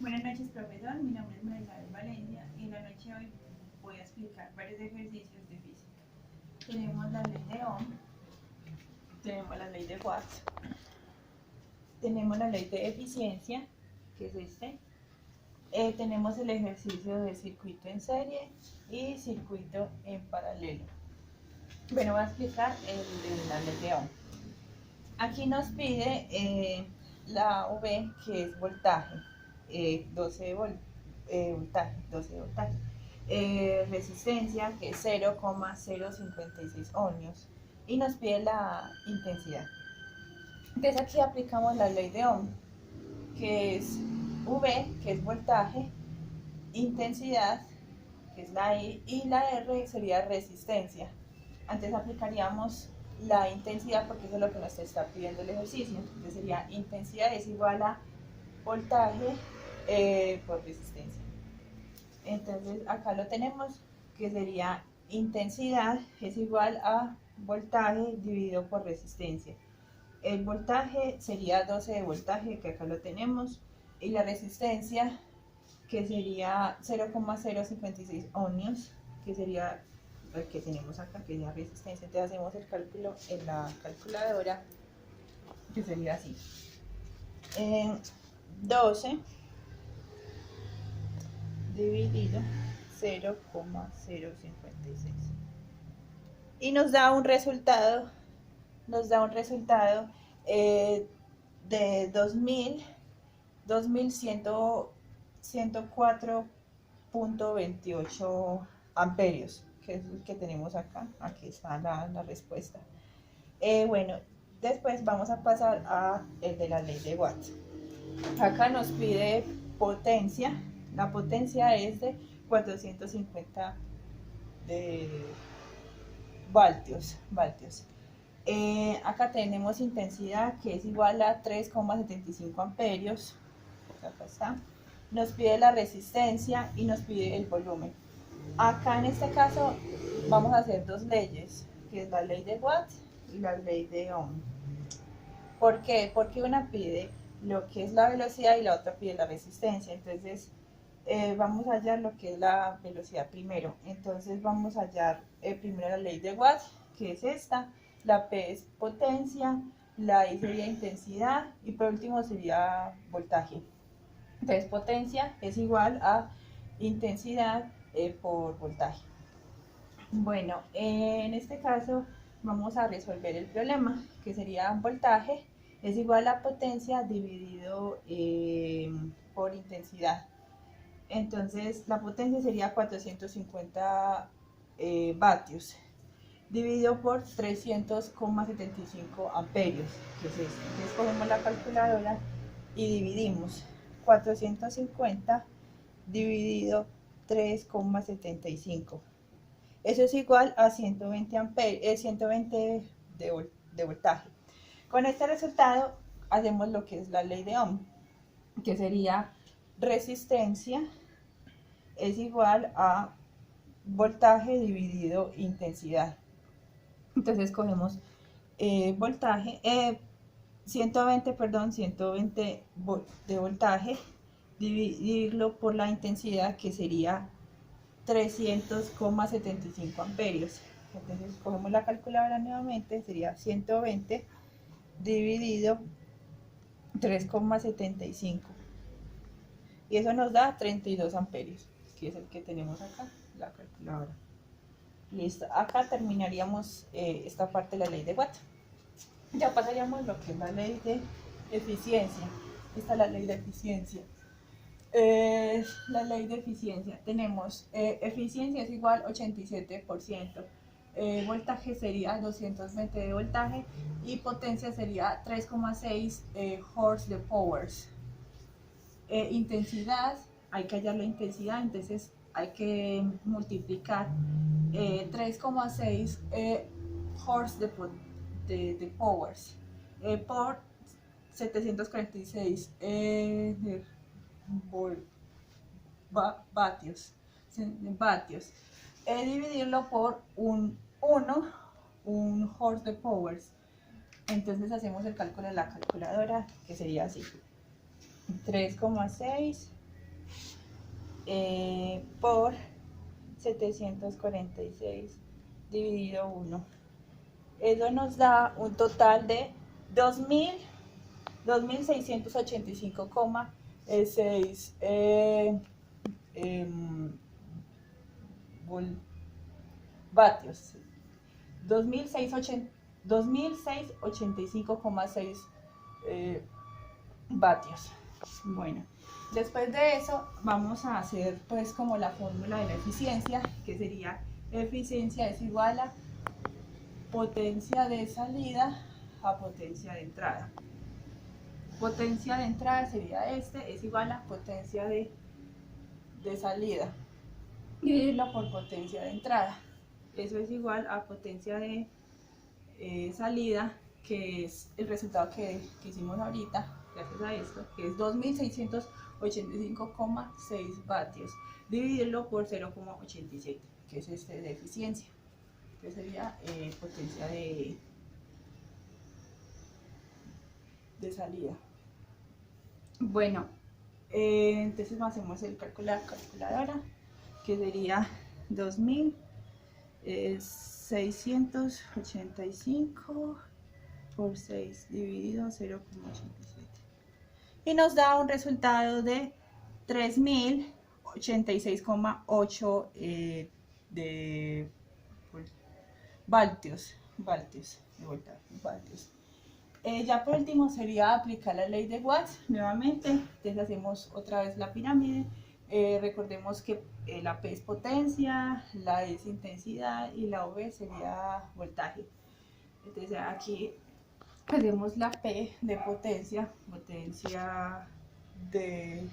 Buenas noches, profesor. Mi nombre es Marisabel Valencia y en la noche de hoy voy a explicar varios ejercicios de física. Tenemos la ley de Ohm, tenemos la ley de Watt, tenemos la ley de eficiencia, que es este. Tenemos el ejercicio de circuito en serie y circuito en paralelo. Bueno, voy a explicar el de la ley de Ohm. Aquí nos pide la V, que es voltaje, 12 voltaje. Resistencia, que es 0,056 ohmios, y nos pide la intensidad. Entonces aquí aplicamos la ley de Ohm, que es V, que es voltaje, intensidad, que es la I, y la R sería resistencia. Antes aplicaríamos la intensidad porque eso es lo que nos está pidiendo el ejercicio. Entonces sería intensidad es igual a voltaje por resistencia. Entonces acá lo tenemos, que sería intensidad es igual a voltaje dividido por resistencia. El voltaje sería 12 de voltaje, que acá lo tenemos, y la resistencia, que sería 0,056 ohmios, que sería el que tenemos acá, que es la resistencia. Entonces hacemos el cálculo en la calculadora, que sería así. 12 dividido 0,056. Y nos da un resultado, de 2104.28 amperios, que es el que tenemos acá. Aquí está la respuesta. Bueno, después vamos a pasar a el de la ley de Watt. Acá nos pide potencia. La potencia es de 450 de voltios. Acá tenemos intensidad, que es igual a 3,75 amperios. Acá está. Nos pide la resistencia y nos pide el volumen. Acá en este caso vamos a hacer dos leyes, que es la ley de Watt y la ley de Ohm. ¿Por qué? Porque una pide lo que es la velocidad y la otra pide la resistencia. Entonces vamos a hallar lo que es la velocidad primero. Entonces vamos a hallar primero la ley de Watt, que es esta. La P es potencia, la I sería intensidad y por último sería voltaje. Entonces potencia es igual a intensidad por voltaje. Bueno, en este caso vamos a resolver el problema, que sería voltaje es igual a potencia dividido por intensidad. Entonces la potencia sería 450 vatios dividido por 300,75 amperios, que es esto. Entonces cogemos la calculadora y dividimos 450 dividido 3,75. Eso es igual a 120, 120 de voltaje. Con este resultado hacemos lo que es la ley de Ohm, que sería resistencia es igual a voltaje dividido intensidad. Entonces cogemos voltaje, 120 de voltaje, dividirlo por la intensidad, que sería 300,75 amperios. Entonces cogemos la calculadora nuevamente, sería 120 dividido 3,75 y eso nos da 32 amperios, que es el que tenemos acá, la calculadora. Listo, acá terminaríamos esta parte de la ley de Watt. Ya pasaríamos a lo que es la ley de eficiencia. Esta es la ley de eficiencia. La ley de eficiencia, tenemos eficiencia es igual 87%, voltaje sería 220 de voltaje y potencia sería 3,6 horse de powers. Intensidad, hay que hallar la intensidad, entonces hay que multiplicar 3,6 horse de powers por 746 vatios. Dividirlo por un horse de powers. Entonces hacemos el cálculo en la calculadora, que sería así: 3,6 por 746 dividido 1. Eso nos da un total de 2.685,6 vatios. 2.685,6 vatios. Bueno, después de eso vamos a hacer pues como la fórmula de la eficiencia, que sería eficiencia es igual a potencia de salida a potencia de entrada. Potencia de entrada sería es igual a potencia de salida, dividirlo por potencia de entrada. Eso es igual a potencia de salida, que es el resultado que hicimos ahorita, gracias a esto, que es 2.685,6 vatios, dividirlo por 0,87, que es de eficiencia, que sería potencia de salida. Bueno, entonces hacemos el cálculo de la calculadora, que sería 2.685 por 6 dividido 0,87, y nos da un resultado de 3.086,8 de vatios. Ya por último sería aplicar la ley de Watts nuevamente. Entonces hacemos otra vez la pirámide. Recordemos que la P es potencia, la E es intensidad y la V sería voltaje. Entonces aquí hacemos la P de potencia de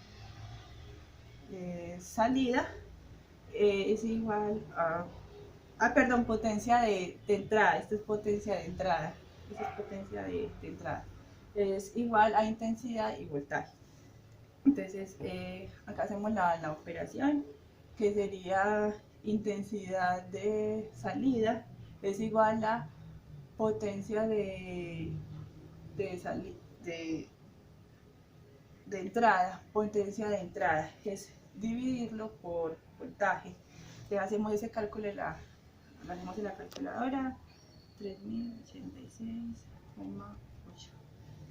salida, es igual a, perdón, potencia de entrada. Esta es potencia de entrada, es igual a intensidad y voltaje. Entonces acá hacemos la operación, que sería intensidad de salida es igual a potencia de entrada. Potencia de entrada es dividirlo por voltaje. Entonces hacemos ese cálculo, lo hacemos en la calculadora. 3.086,8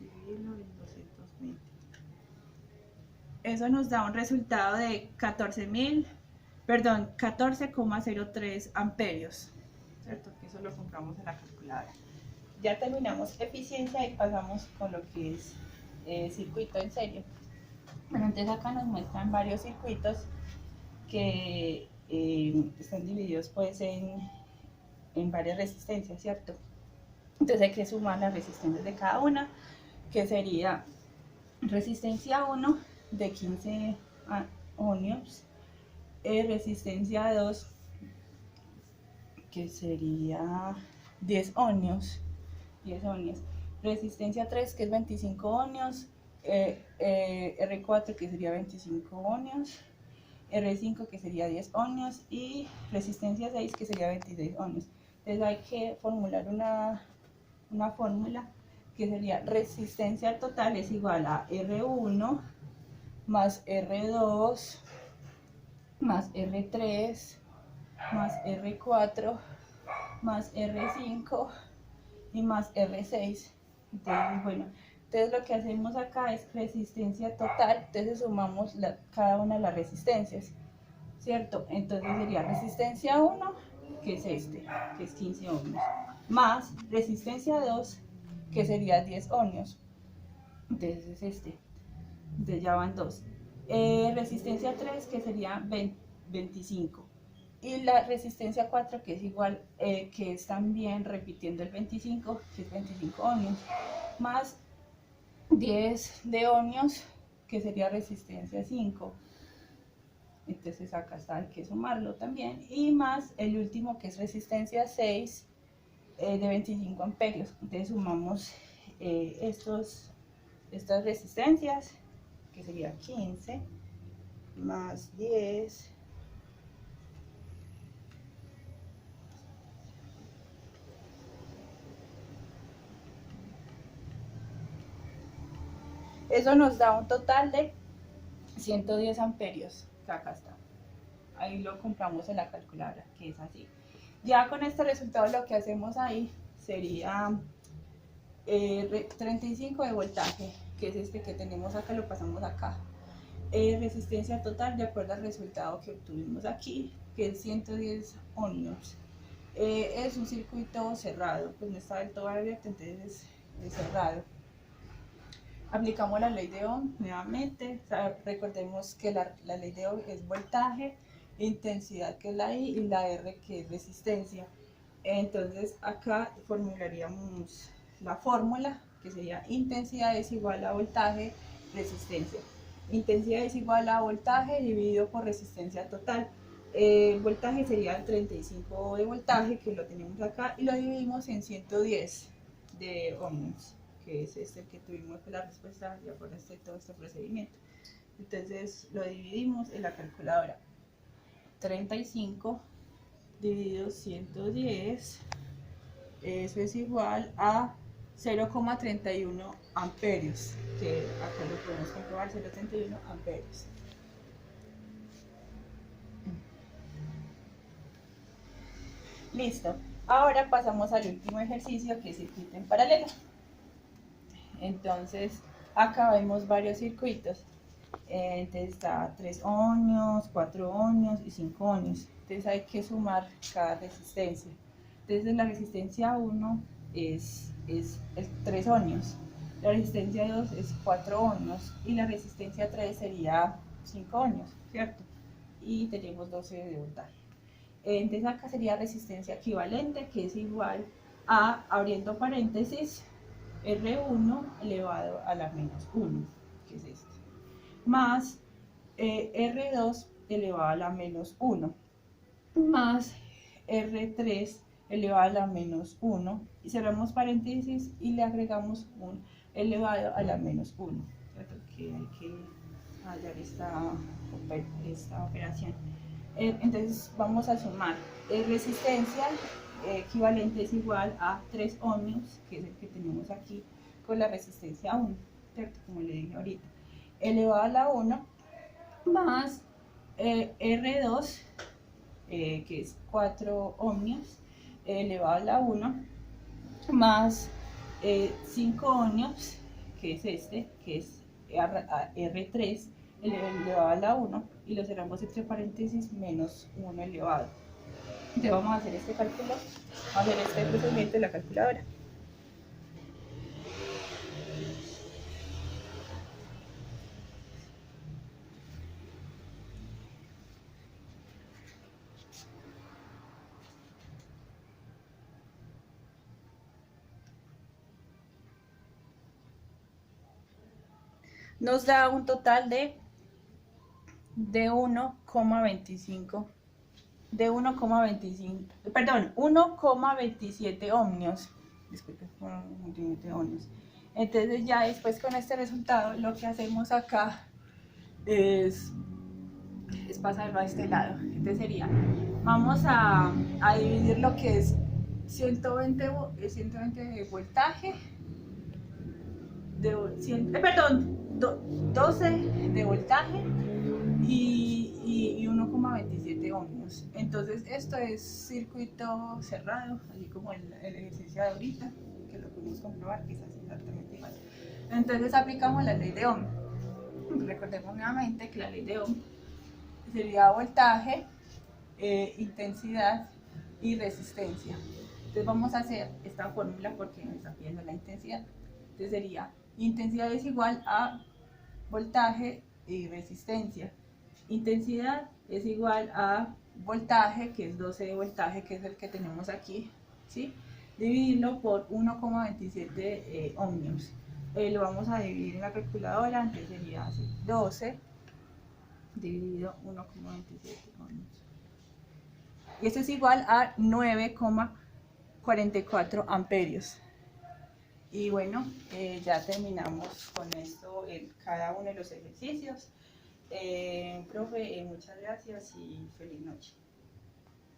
dividirlo en 220. Eso nos da un resultado de 14,03 amperios, ¿cierto? Que eso lo compramos en la calculadora. Ya terminamos eficiencia y pasamos con lo que es circuito en serie. Bueno, entonces acá nos muestran varios circuitos que están divididos pues en varias resistencias, ¿cierto? Entonces hay que sumar las resistencias de cada una, que sería resistencia 1 de 15 ohmios, resistencia 2 que sería 10 ohmios, resistencia 3 que es 25 ohmios, R4 que sería 25 ohmios, R5 que sería 10 ohmios y resistencia 6 que sería 26 ohmios. Entonces hay que formular una fórmula que sería resistencia total es igual a R1 más R2 más R3 más R4 más R5 y más R6. Entonces, bueno, entonces lo que hacemos acá es resistencia total, entonces sumamos cada una de las resistencias, ¿cierto? Entonces sería resistencia 1, que es que es 15 ohmios, más resistencia 2, que sería 10 ohmios, entonces es entonces ya van 2. Resistencia 3, que sería 25. Y la resistencia 4, que es igual, que es también repitiendo el 25, que es 25 ohmios, más 10 de ohmios, que sería resistencia 5. Entonces acá está, hay que sumarlo también. Y más el último, que es resistencia 6, de 25 amperios. Entonces sumamos estas resistencias, que sería 15 más 10 eso nos da un total de 110 amperios, que acá está. Ahí lo compramos en la calculadora, que es así. Ya con este resultado lo que hacemos ahí sería 35 de voltaje, que es este que tenemos acá, lo pasamos acá. Resistencia total de acuerdo al resultado que obtuvimos aquí, que es 110 ohms. Es un circuito cerrado, pues no está del todo abierto, entonces es cerrado. Aplicamos la ley de Ohm nuevamente. O sea, recordemos que la ley de Ohm es voltaje, intensidad que es la I y la R que es resistencia. Entonces acá formularíamos la fórmula que sería intensidad es igual a voltaje, resistencia. Intensidad es igual a voltaje dividido por resistencia total. Voltaje sería el 35 de voltaje, que lo tenemos acá, y lo dividimos en 110 de ohms, que es este que tuvimos la respuesta ya por todo este procedimiento. Entonces lo dividimos en la calculadora. 35 dividido 110, eso es igual a 0,31 amperios, que acá lo podemos comprobar, 0,31 amperios. Listo. Ahora pasamos al último ejercicio, que es circuito en paralelo. Entonces, acá vemos varios circuitos. Entonces está 3 ohmios, 4 ohmios y 5 ohmios. Entonces hay que sumar cada resistencia. Entonces la resistencia 1 es 3 ohmios, la resistencia 2 es 4 ohmios y la resistencia 3 sería 5 ohmios, ¿cierto? Y tenemos 12 de voltaje. Entonces acá sería resistencia equivalente, que es igual a, abriendo paréntesis, R1 elevado a la menos 1, que es este, más R2 elevado a la menos 1, más R3 elevado a la menos 1, y cerramos paréntesis y le agregamos un elevado a la menos 1, ¿cierto? Que hay que hallar esta operación. Entonces vamos a sumar. Resistencia equivalente es igual a 3 ohmios, que es el que tenemos aquí, con la resistencia 1, ¿cierto? Como le dije ahorita, elevado a la 1, más R2, que es 4 ohmios, elevado a la 1, más 5 ohmios, que es este, que es R3, elevado a la 1, y lo cerramos entre paréntesis, menos 1 elevado. Entonces vamos a hacer este cálculo, vamos a hacer este procedimiento en la calculadora. Nos da un total de 1,25, de 1,25, perdón, 1,27 ohmios. Disculpe, 1,27 ohmios. Entonces ya después con este resultado lo que hacemos acá es pasarlo a este lado. Entonces sería, vamos a dividir lo que es 120 de voltaje, perdón, 12 de voltaje y 1,27 ohmios. Entonces esto es circuito cerrado, así como el ejercicio de ahorita, que lo pudimos comprobar, que es así exactamente igual. Entonces aplicamos la ley de Ohm. Recordemos nuevamente que la ley de Ohm sería voltaje, intensidad y resistencia. Entonces vamos a hacer esta fórmula porque me está pidiendo la intensidad. Entonces sería, intensidad es igual a voltaje y resistencia. Intensidad es igual a voltaje, que es 12 de voltaje, que es el que tenemos aquí, ¿sí? Dividirlo por 1,27 ohmios. Lo vamos a dividir en la calculadora, entonces sería así, 12 dividido 1,27 ohmios. Y esto es igual a 9,44 amperios. Y bueno, ya terminamos con esto en cada uno de los ejercicios. Profe, muchas gracias y feliz noche.